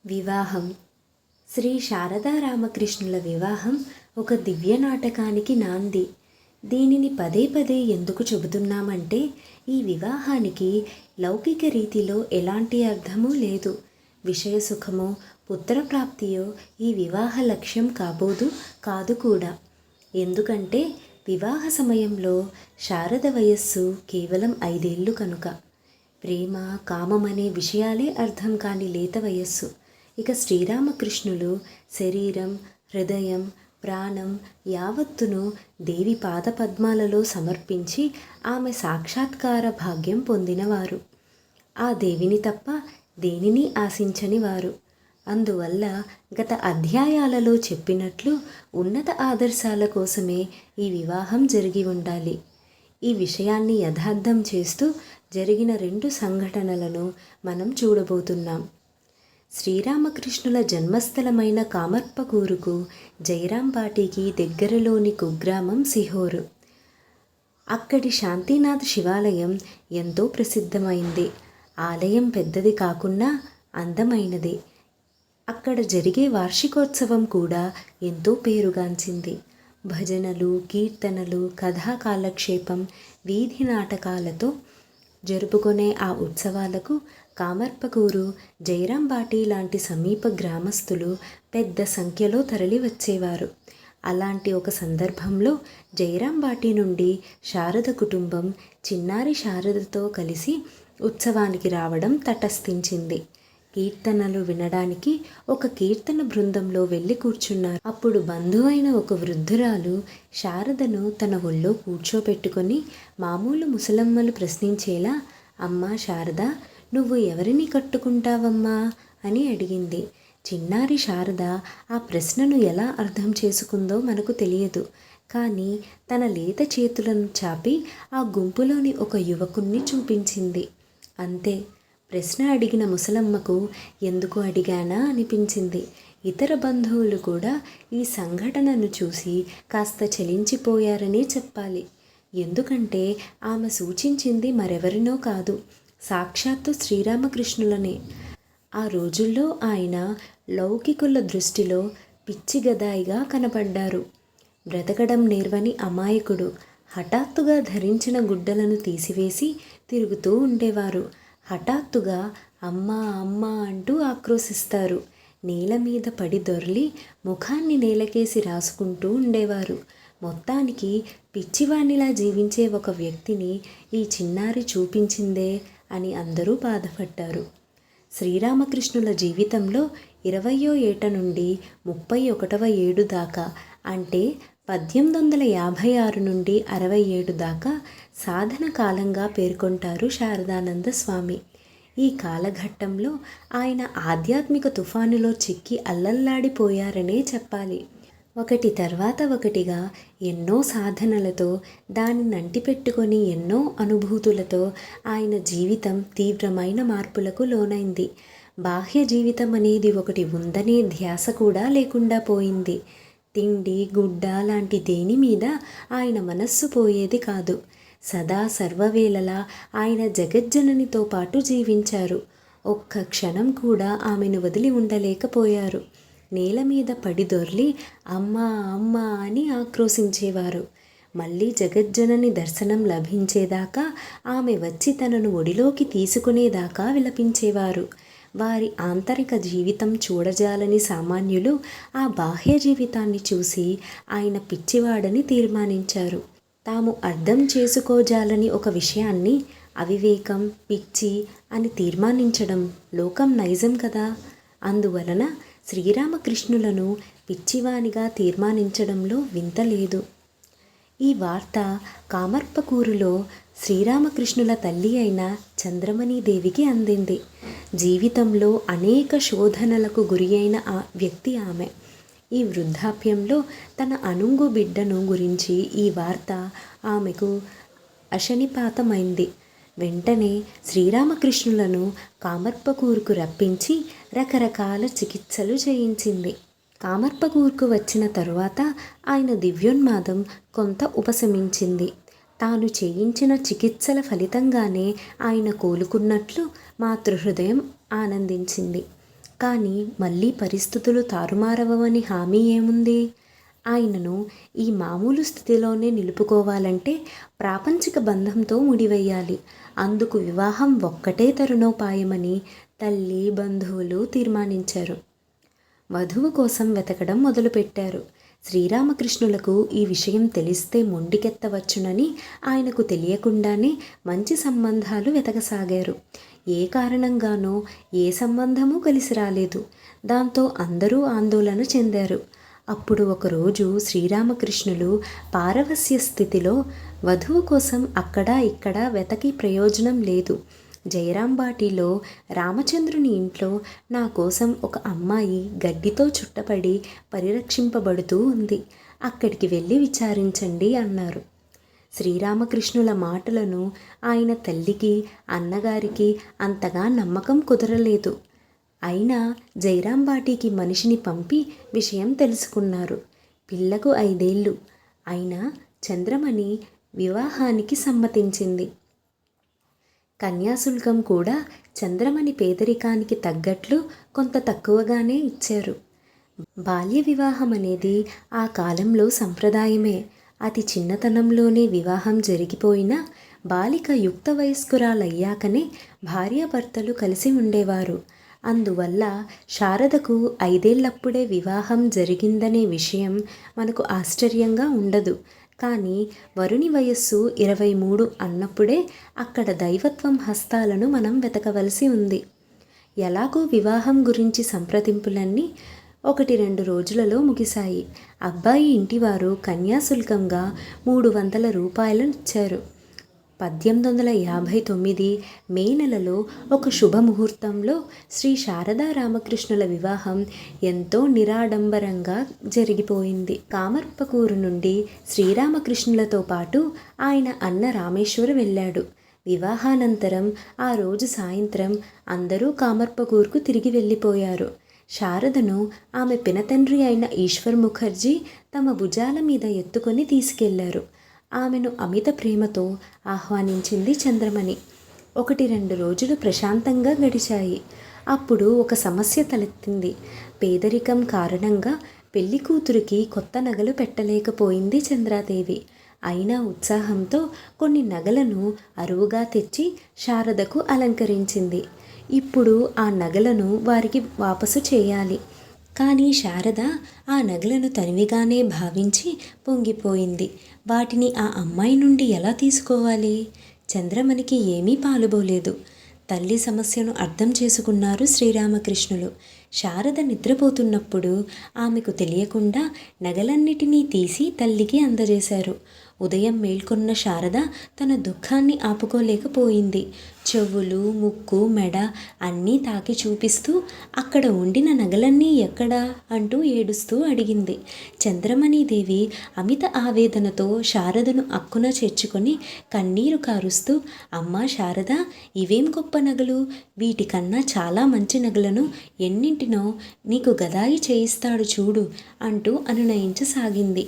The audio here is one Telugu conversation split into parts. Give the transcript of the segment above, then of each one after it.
వివాహం. శ్రీ శారదా రామకృష్ణుల వివాహం ఒక దివ్య నాటకానికి నాంది. దీనిని పదే పదే ఎందుకు చెబుతున్నామంటే, ఈ వివాహానికి లౌకిక రీతిలో ఎలాంటి అర్థమూ లేదు. విషయ సుఖమో పుత్రప్రాప్తియో ఈ వివాహ లక్ష్యం కాదు కూడా. ఎందుకంటే వివాహ సమయంలో శారద వయస్సు కేవలం 5 ఏళ్ళు కనుక. ప్రేమ, కామం అనే విషయాలే అర్థం కాని లేత వయస్సు. ఇక శ్రీరామకృష్ణులు శరీరం, హృదయం, ప్రాణం యావత్తును దేవి పాదపద్మాలలో సమర్పించి ఆమె సాక్షాత్కార భాగ్యం పొందినవారు. ఆ దేవిని తప్ప దేనిని ఆశించని వారు. అందువల్ల గత అధ్యాయాలలో చెప్పినట్లు ఉన్నత ఆదర్శాల కోసమే ఈ వివాహం జరిగి ఉండాలి. ఈ విషయాన్ని యథార్థం చేస్తూ జరిగిన 2 సంఘటనలను మనం చూడబోతున్నాం. శ్రీరామకృష్ణుల జన్మస్థలమైన కామర్పకూరుకు జైరాంపాటికి దగ్గరలోని కుగ్రామం సిహోరు. అక్కడి శాంతినాథ్ శివాలయం ఎంతో ప్రసిద్ధమైంది. ఆలయం పెద్దది కాకున్నా అందమైనది. అక్కడ జరిగే వార్షికోత్సవం కూడా ఎంతో పేరుగాంచింది. భజనలు, కీర్తనలు, కథా కాలక్షేపం, వీధి నాటకాలతో జరుపుకునే ఆ ఉత్సవాలకు కామర్పకూరు, జైరాంబాటి లాంటి సమీప గ్రామస్తులు పెద్ద సంఖ్యలో తరలి వచ్చేవారు. అలాంటి ఒక సందర్భంలో జైరాంబాటి నుండి శారద కుటుంబం చిన్నారి శారదతో కలిసి ఉత్సవానికి రావడం తటస్థించింది. కీర్తనలు వినడానికి ఒక కీర్తన బృందంలో వెళ్ళి కూర్చున్నారు. అప్పుడు బంధువైన ఒక వృద్ధురాలు శారదను తన ఒళ్ళో కూర్చోపెట్టుకొని మామూలు ముసలమ్మలు ప్రశ్నించేలా, అమ్మా శారద, నువ్వు ఎవరిని కట్టుకుంటావమ్మా అని అడిగింది. చిన్నారి శారద ఆ ప్రశ్నను ఎలా అర్థం చేసుకుందో మనకు తెలియదు. కానీ తన లేత చేతులను చాపి ఆ గుంపులోని ఒక యువకుణ్ణి చూపించింది. అంతే. ప్రశ్న అడిగిన ముసలమ్మకు ఎందుకు అడిగానా అనిపించింది. ఇతర బంధువులు కూడా ఈ సంఘటనను చూసి కాస్త చలించిపోయారనే చెప్పాలి. ఎందుకంటే ఆమె సూచించింది మరెవరినో కాదు, సాక్షాత్తు శ్రీరామకృష్ణులనే. ఆ రోజుల్లో ఆయన లౌకికుల దృష్టిలో పిచ్చిగదాయిగా కనపడ్డారు. బ్రతకడం నేర్వని అమాయకుడు. హఠాత్తుగా ధరించిన గుడ్డలను తీసివేసి తిరుగుతూ ఉండేవారు. హఠాత్తుగా అమ్మా అమ్మా అంటూ ఆక్రోశిస్తారు. నేల మీద పడి దొర్లి ముఖాన్ని నేలకేసి రాసుకుంటూ ఉండేవారు. మొత్తానికి పిచ్చివాణిలా జీవించే ఒక వ్యక్తిని ఈ చిన్నారి చూపించిందే అని అందరూ బాధపడ్డారు. శ్రీరామకృష్ణుల జీవితంలో 20వ ఏట నుండి 31వ ఏడు దాకా, అంటే 1856 నుండి 67 దాకా సాధన కాలంగా పేర్కొంటారు శారదానంద స్వామి. ఈ కాలఘట్టంలో ఆయన ఆధ్యాత్మిక తుఫానులో చిక్కి అల్లల్లాడిపోయారనే చెప్పాలి. ఒకటి తర్వాత ఒకటిగా ఎన్నో సాధనలతో, దానిని అంటిపెట్టుకొని ఎన్నో అనుభూతులతో ఆయన జీవితం తీవ్రమైన మార్పులకు లోనైంది. బాహ్య జీవితం అనేది ఒకటి ఉందనే ధ్యాస కూడా లేకుండా పోయింది. తిండి, గుడ్డ లాంటి దేని మీద ఆయన మనస్సు పోయేది కాదు. సదా సర్వవేళలా ఆయన జగజ్జననితో పాటు జీవించారు. ఒక్క క్షణం కూడా ఆమెను వదిలి ఉండలేకపోయారు. నేల మీద పడి దొర్లి అమ్మా అమ్మా అని ఆక్రోశించేవారు. మళ్ళీ జగజ్జనని దర్శనం లభించేదాకా, ఆమె వచ్చి తనను ఒడిలోకి తీసుకునేదాకా విలపించేవారు. వారి ఆంతరిక జీవితం చూడజాలని సామాన్యులు ఆ బాహ్య జీవితాన్ని చూసి ఆయన పిచ్చివాడని తీర్మానించారు. తాము అర్థం చేసుకోజాలని ఒక విషయాన్ని అవివేకం, పిచ్చి అని తీర్మానించడం లోకం నైజం కదా. అందువలన శ్రీరామకృష్ణులను పిచ్చివానిగా తీర్మానించడంలో వింత లేదు. ఈ వార్త కామర్పకూరులో శ్రీరామకృష్ణుల తల్లి అయిన చంద్రమణీదేవికి అందింది. జీవితంలో అనేక శోధనలకు గురి అయిన ఆ వ్యక్తి ఆమె. ఈ వృద్ధాప్యంలో తన అనుంగు బిడ్డను గురించి ఈ వార్త ఆమెకు అశనిపాతమైంది. వెంటనే శ్రీరామకృష్ణులను కామర్పకూరుకు రప్పించి రకరకాల చికిత్సలు చేయించింది. కామర్పకూరుకు వచ్చిన తరువాత ఆయన దివ్యోన్మాదం కొంత ఉపశమించింది. తాను చేయించిన చికిత్సల ఫలితంగానే ఆయన కోలుకున్నట్లు మాతృహృదయం ఆనందించింది. కానీ మళ్ళీ పరిస్థితులు తారుమారవని హామీ ఏముంది? ఆయనను ఈ మామూలు స్థితిలోనే నిలుపుకోవాలంటే ప్రాపంచిక బంధంతో ముడివేయాలి. అందుకు వివాహం ఒక్కటే తరుణోపాయమని తల్లి, బంధువులు తీర్మానించారు. వధువు కోసం వెతకడం మొదలుపెట్టారు. శ్రీరామకృష్ణులకు ఈ విషయం తెలిస్తే మొండికెత్తవచ్చునని ఆయనకు తెలియకుండానే మంచి సంబంధాలు వెతకసాగారు. ఏ కారణంగానో ఏ సంబంధమూ కలిసి రాలేదు. దాంతో అందరూ ఆందోళన చెందారు. అప్పుడు ఒకరోజు శ్రీరామకృష్ణులు పారవస్య స్థితిలో వధువు కోసం అక్కడా ఇక్కడా వెతకి ప్రయోజనం లేదు. జయరాంబాటిలో రామచంద్రుని ఇంట్లో నా కోసం ఒక అమ్మాయి గడ్డితో చుట్టపడి పరిరక్షింపబడుతూ ఉంది. అక్కడికి వెళ్ళి విచారించండి అన్నారు. శ్రీరామకృష్ణుల మాటలను ఆయన తల్లికి, అన్నగారికి అంతగా నమ్మకం కుదరలేదు. అయినా జయరాంబాటికి మనిషిని పంపి విషయం తెలుసుకున్నారు. పిల్లకు 5 ఏళ్ళు అయినా చంద్రమణి వివాహానికి సమ్మతించింది. కన్యాశుల్కం కూడా చంద్రమణి పేదరికానికి తగ్గట్లు కొంత తక్కువగానే ఇచ్చారు. బాల్య వివాహం అనేది ఆ కాలంలో సంప్రదాయమే. అతి చిన్నతనంలోనే వివాహం జరిగిపోయినా బాలిక యుక్త వయస్కురాలయ్యాకనే భార్యాభర్తలు కలిసి ఉండేవారు. అందువల్ల శారదకు 5 ఏళ్లప్పుడే వివాహం జరిగిందనే విషయం మనకు ఆశ్చర్యంగా ఉండదు. కానీ వరుని వయస్సు 23 అన్నప్పుడే అక్కడ దైవత్వం హస్తాలను మనం వెతకవలసి ఉంది. ఎలాగో వివాహం గురించి సంప్రదింపులన్నీ 1-2 రోజులలో ముగిశాయి. అబ్బాయి ఇంటివారు కన్యాశుల్కంగా 300 రూపాయలను ఇచ్చారు. 1859 మే నెలలో ఒక శుభముహూర్తంలో శ్రీ శారదా రామకృష్ణుల వివాహం ఎంతో నిరాడంబరంగా జరిగిపోయింది. కామర్పకూరు నుండి శ్రీరామకృష్ణులతో పాటు ఆయన అన్న రామేశ్వర వెళ్ళాడు. వివాహానంతరం ఆ రోజు సాయంత్రం అందరూ కామర్పకూరుకు తిరిగి వెళ్ళిపోయారు. శారదను ఆమె పినతండ్రి అయిన ఈశ్వర్ ముఖర్జీ తమ భుజాల మీద ఎత్తుకొని తీసుకెళ్లారు. ఆమెను అమిత ప్రేమతో ఆహ్వానించింది చంద్రమణి. 1-2 రోజులు ప్రశాంతంగా గడిచాయి. అప్పుడు ఒక సమస్య తలెత్తింది. పేదరికం కారణంగా పెళ్లి కూతురికి కొత్త నగలు పెట్టలేకపోయింది చంద్రాదేవి. అయినా ఉత్సాహంతో కొన్ని నగలను అరువుగా తెచ్చి శారదకు అలంకరించింది. ఇప్పుడు ఆ నగలను వారికి వాపసు చేయాలి. కానీ శారద ఆ నగలను తనివిగానే భావించి పొంగిపోయింది. వాటిని ఆ అమ్మాయి నుండి ఎలా తీసుకోవాలి? చంద్రమణికి ఏమీ పాలుబోలేదు. తల్లి సమస్యను అర్థం చేసుకున్నారు శ్రీరామకృష్ణులు. శారద నిద్రపోతున్నప్పుడు ఆమెకు తెలియకుండా నగలన్నిటినీ తీసి తల్లికి అందజేశారు. ఉదయం మేల్కొన్న శారద తన దుఃఖాన్ని ఆపుకోలేకపోయింది. చెవులు, ముక్కు, మెడ అన్నీ తాకి చూపిస్తూ అక్కడ ఉండిన నగలన్నీ ఎక్కడా అంటూ ఏడుస్తూ అడిగింది. చంద్రమణీదేవి అమిత ఆవేదనతో శారదను అక్కున చేర్చుకొని కన్నీరు కారుస్తూ, అమ్మా శారద, ఇవేం గొప్ప నగలు! వీటికన్నా చాలా మంచి నగలను ఎన్నింటినో నీకు గదాయి చేయిస్తాడు చూడు అంటూ అనునయించసాగింది.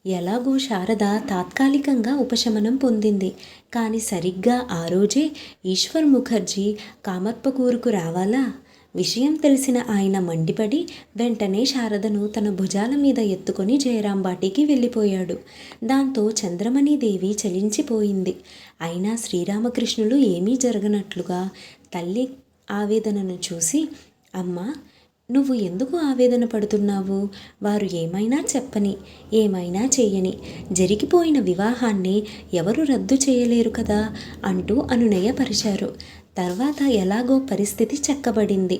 ఎలాగో శారద తాత్కాలికంగా ఉపశమనం పొందింది. కానీ సరిగ్గా ఆ రోజే ఈశ్వర్ ముఖర్జీ కామర్పకూరుకు రావాలా? విషయం తెలిసిన ఆయన మండిపడి వెంటనే శారదను తన భుజాల మీద ఎత్తుకొని జయరాంబాటికి వెళ్ళిపోయాడు. దాంతో చంద్రమణీదేవి చలించిపోయింది. అయినా శ్రీరామకృష్ణులు ఏమీ జరగనట్లుగా తల్లి ఆవేదనను చూసి, అమ్మా, నువ్వు ఎందుకు ఆవేదన పడుతున్నావు? వారు ఏమైనా చెప్పని, ఏమైనా చెయ్యని, జరిగిపోయిన వివాహాన్ని ఎవరు రద్దు చేయలేరు కదా అంటూ అనునయపరిచారు. తర్వాత ఎలాగో పరిస్థితి చక్కబడింది.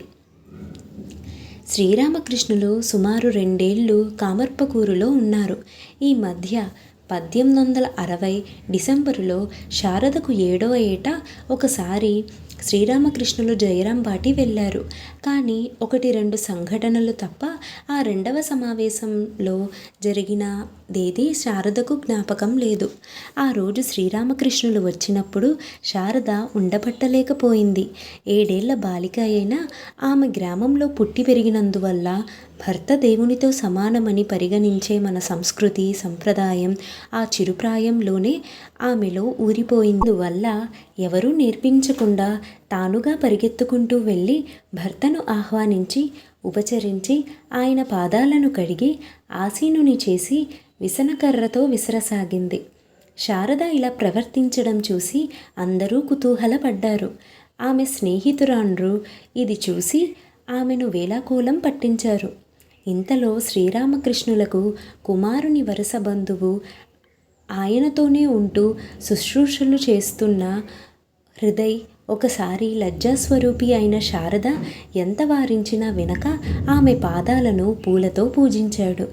శ్రీరామకృష్ణులు సుమారు 2 ఏళ్ళు కామర్పకూరులో ఉన్నారు. ఈ మధ్య 1860 డిసెంబరులో శారదకు 7వ ఏట ఒకసారి శ్రీరామకృష్ణులు జయరాంబాటి వెళ్ళారు. కానీ 1-2 సంఘటనలు తప్ప ఆ 2వ సమావేశంలో జరిగినదేది శారదకు జ్ఞాపకం లేదు. ఆ రోజు శ్రీరామకృష్ణులు వచ్చినప్పుడు శారద ఉండబట్టలేకపోయింది. 7 ఏళ్ల బాలిక అయినా ఆమె గ్రామంలో పుట్టి పెరిగినందువల్ల భర్త దేవునితో సమానమని పరిగణించే మన సంస్కృతి సంప్రదాయం ఆ చిరుప్రాయంలోనే ఆమెలో ఊరిపోయింది. వల్ల ఎవరూ నేర్పించకుండా తానుగా పరిగెత్తుకుంటూ వెళ్ళి భర్తను ఆహ్వానించి ఉపచరించి ఆయన పాదాలను కడిగి ఆసీనుని చేసి విసనకర్రతో విసరసాగింది. శారద ఇలా ప్రవర్తించడం చూసి అందరూ కుతూహలపడ్డారు. ఆమె స్నేహితురాండ్రు ఇది చూసి ఆమెను వేలాకోలం పట్టించారు. ఇంతలో శ్రీరామకృష్ణులకు కుమారుని వరుస బంధువు, ఆయనతోనే ఉంటూ శుశ్రూషలు చేస్తున్న హృదయ్ ఒకసారి లజ్జాస్వరూపి అయిన శారద ఎంత వారించినా వినక ఆమె పాదాలను పూలతో పూజించాడు.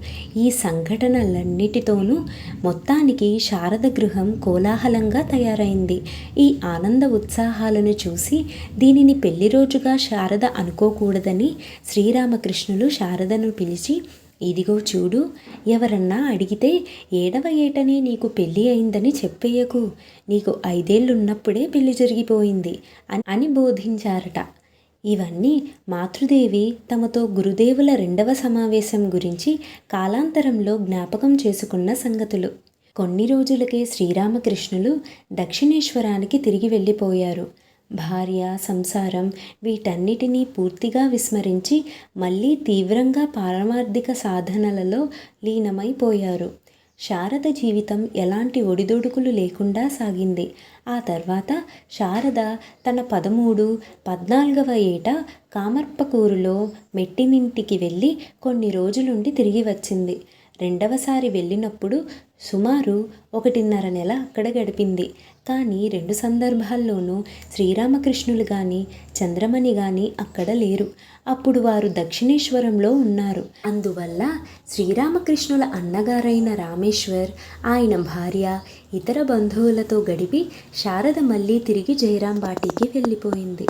ఈ సంఘటనలన్నిటితోనూ మొత్తానికి శారద గృహం కోలాహలంగా తయారైంది. ఈ ఆనంద ఉత్సాహాలను చూసి దీనిని పెళ్లి రోజుగా శారద అనుకోకూడదని శ్రీరామకృష్ణులు శారదను పిలిచి, ఇదిగో చూడు, ఎవరన్నా అడిగితే 7వ ఏటనే నీకు పెళ్ళి అయిందని చెప్పేయకు, నీకు 5 ఏళ్ళున్నప్పుడే పెళ్లి జరిగిపోయింది అని బోధించారట. ఇవన్నీ మాతృదేవి తమతో గురుదేవుల 2వ సమావేశం గురించి కాలాంతరంలో జ్ఞాపకం చేసుకున్న సంగతులు. కొన్ని రోజులకే శ్రీరామకృష్ణులు దక్షిణేశ్వరానికి తిరిగి వెళ్ళిపోయారు. భార్య, సంసారం వీటన్నిటినీ పూర్తిగా విస్మరించి మళ్ళీ తీవ్రంగా పారమార్థిక సాధనలలో లీనమైపోయారు. శారద జీవితం ఎలాంటి ఒడిదొడుకులు లేకుండా సాగింది. ఆ తర్వాత శారద తన 13, 14వ ఏట కామర్పకూరులో మెట్టినింటికి వెళ్ళి కొన్ని రోజులుండి తిరిగి వచ్చింది. 2వసారి వెళ్ళినప్పుడు సుమారు 1.5 నెల అక్కడ గడిపింది. కానీ 2 సందర్భాల్లోనూ శ్రీరామకృష్ణులు కానీ చంద్రమణి కానీ అక్కడ లేరు. అప్పుడు వారు దక్షిణేశ్వరంలో ఉన్నారు. అందువల్ల శ్రీరామకృష్ణుల అన్నగారైన రామేశ్వర్, ఆయన భార్య, ఇతర బంధువులతో గడిపి శారద మళ్ళీ తిరిగి జయరాంబాటికి వెళ్ళిపోయింది.